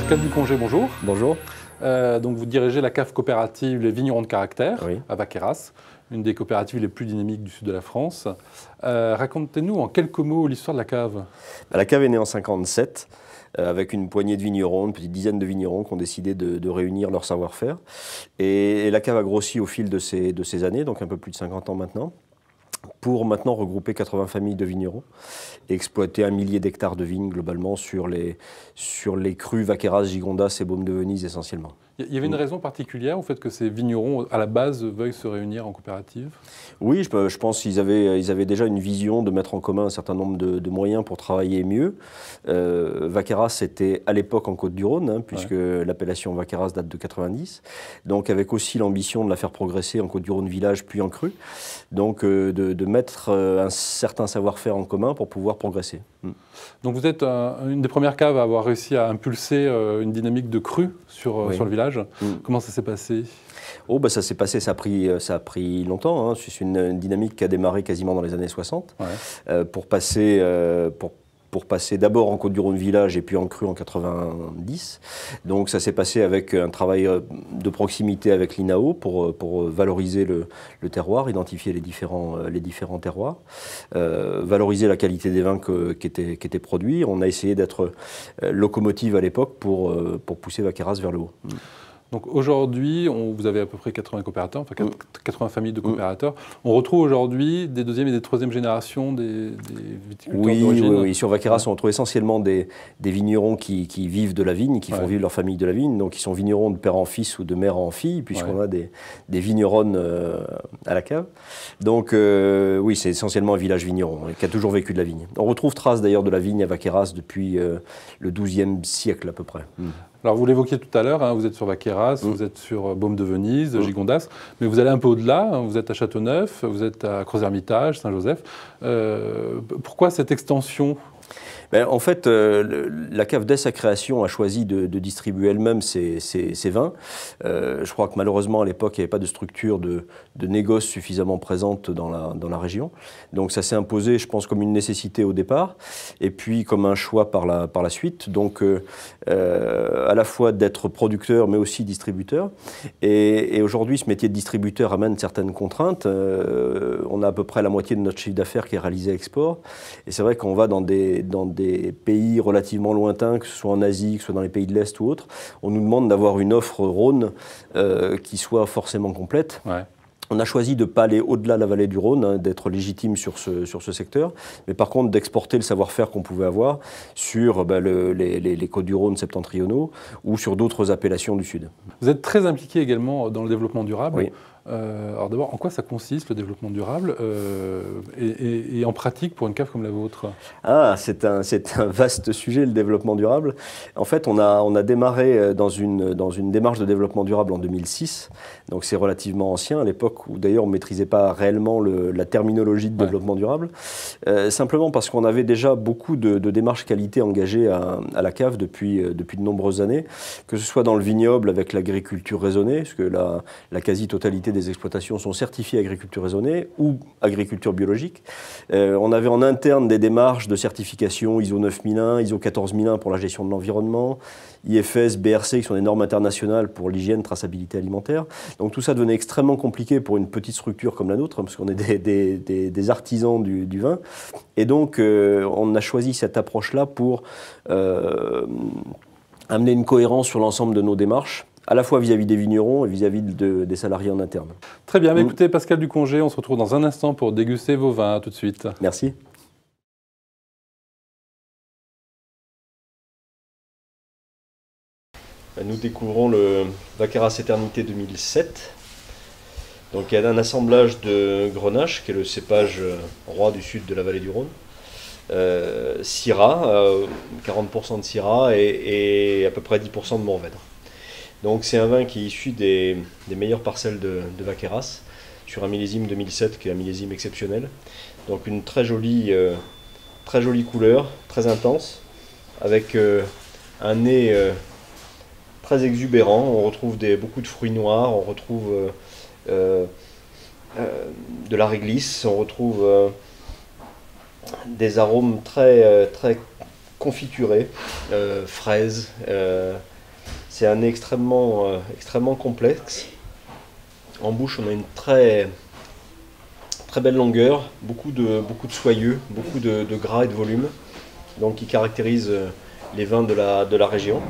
Pascal Ducongé, bonjour. Bonjour. Donc vous dirigez la cave coopérative Les Vignerons de Caractère, Oui. à Vaqueyras, une des coopératives les plus dynamiques du sud de la France. Racontez-nous en quelques mots l'histoire de la cave. La cave est née en 1957 avec une poignée de vignerons, une petite dizaine de vignerons qui ont décidé de réunir leur savoir-faire. Et la cave a grossi au fil de ces années, donc un peu plus de 50 ans maintenant, pour maintenant regrouper 80 familles de vignerons et exploiter 1 millier d'hectares de vignes globalement sur les crus Vaqueyras, Gigondas et Beaume de Venise essentiellement. Il y avait une raison particulière au fait que ces vignerons, à la base, veuillent se réunir en coopérative? Oui, je pense qu'ils avaient déjà une vision de mettre en commun un certain nombre de moyens pour travailler mieux. Vaqueyras était à l'époque en Côtes-du-Rhône, hein, puisque l'appellation Vaqueyras date de 90, donc avec aussi l'ambition de la faire progresser en Côtes-du-Rhône village puis en cru, donc de mettre un certain savoir-faire en commun pour pouvoir progresser. Donc vous êtes une des premières caves à avoir réussi à impulser une dynamique de cru sur le village. Comment ça s'est passé? Oh, bah ça s'est passé, ça a pris longtemps. Hein. C'est une dynamique qui a démarré quasiment dans les années 60 pour passer d'abord en Côtes-du-Rhône village et puis en cru en 90. Donc ça s'est passé avec un travail de proximité avec l'INAO pour valoriser le terroir, identifier les différents terroirs, valoriser la qualité des vins qui étaient produits. On a essayé d'être locomotive à l'époque pour pousser Vaqueyras vers le haut. Donc aujourd'hui, vous avez à peu près 80 coopérateurs, enfin 80 familles de coopérateurs. On retrouve aujourd'hui des deuxième et des troisième générations des viticulteurs d'origine. Oui. Sur Vaqueyras, on retrouve essentiellement des vignerons qui vivent de la vigne, qui font vivre leur famille de la vigne. Donc ils sont vignerons de père en fils ou de mère en fille, puisqu'on a des vigneronnes à la cave. Donc oui, c'est essentiellement un village vigneron qui a toujours vécu de la vigne. On retrouve trace d'ailleurs de la vigne à Vaqueyras depuis le XIIe siècle à peu près. Alors vous l'évoquiez tout à l'heure, hein, vous êtes sur Vaqueyras, vous êtes sur Beaume de Venise, Gigondas, mais vous allez un peu au-delà, hein, vous êtes à Châteauneuf, vous êtes à Creux-Hermitage, Saint-Joseph. Pourquoi cette extension ? En fait, la cave, dès sa création, a choisi de distribuer elle-même ses vins. Je crois que malheureusement, à l'époque, il n'y avait pas de structure de négoce suffisamment présente dans la région. Donc ça s'est imposé, je pense, comme une nécessité au départ, et puis comme un choix par la suite. Donc à la fois d'être producteur, mais aussi distributeur. Et aujourd'hui, ce métier de distributeur amène certaines contraintes. On a à peu près la moitié de notre chiffre d'affaires qui est réalisé à export. Et c'est vrai qu'on va dans des pays relativement lointains, que ce soit en Asie, que ce soit dans les pays de l'Est ou autres, on nous demande d'avoir une offre Rhône qui soit forcément complète. On a choisi de ne pas aller au-delà de la vallée du Rhône, hein, d'être légitime sur ce secteur, mais par contre d'exporter le savoir-faire qu'on pouvait avoir sur les Côtes-du-Rhône septentrionaux ou sur d'autres appellations du Sud. Vous êtes très impliqué également dans le développement durable. Oui. Alors d'abord, en quoi ça consiste le développement durable et en pratique pour une cave comme la vôtre? C'est un vaste sujet, le développement durable. En fait, on a démarré dans une démarche de développement durable en 2006, donc c'est relativement ancien, à l'époque où d'ailleurs on ne maîtrisait pas réellement la terminologie de développement durable, simplement parce qu'on avait déjà beaucoup de démarches qualité engagées à la cave depuis de nombreuses années, que ce soit dans le vignoble avec l'agriculture raisonnée, parce que la quasi-totalité des exploitations sont certifiées agriculture raisonnée ou agriculture biologique. On avait en interne des démarches de certification ISO 9001, ISO 14001 pour la gestion de l'environnement, IFS, BRC qui sont des normes internationales pour l'hygiène, traçabilité alimentaire. Donc tout ça devenait extrêmement compliqué pour une petite structure comme la nôtre, hein, parce qu'on est des artisans du vin. Et donc on a choisi cette approche-là pour amener une cohérence sur l'ensemble de nos démarches, à la fois vis-à-vis des vignerons et vis-à-vis des salariés en interne. Très bien, écoutez Pascal Ducongé, on se retrouve dans un instant pour déguster vos vins. À tout de suite. Merci. Nous découvrons le Vaqueyras Éternité 2007. Donc il y a un assemblage de Grenache, qui est le cépage roi du sud de la vallée du Rhône. Syrah, 40% de Syrah et à peu près 10% de Mourvèdre. Donc c'est un vin qui est issu des meilleures parcelles de Vaqueyras, sur un millésime 2007 qui est un millésime exceptionnel. Donc une très jolie couleur, très intense, avec un nez très exubérant. On retrouve beaucoup de fruits noirs, on retrouve de la réglisse, on retrouve des arômes très confiturés, fraises, C'est un nez extrêmement complexe. En bouche, on a une très belle longueur, beaucoup de soyeux, beaucoup de gras et de volume, donc qui caractérise les vins de la région.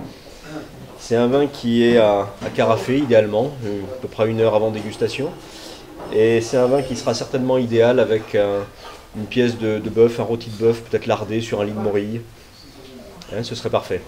C'est un vin qui est à carafer idéalement, à peu près 1 heure avant dégustation. Et c'est un vin qui sera certainement idéal avec une pièce de bœuf, un rôti de bœuf, peut-être lardé sur un lit de morille. Hein, ce serait parfait.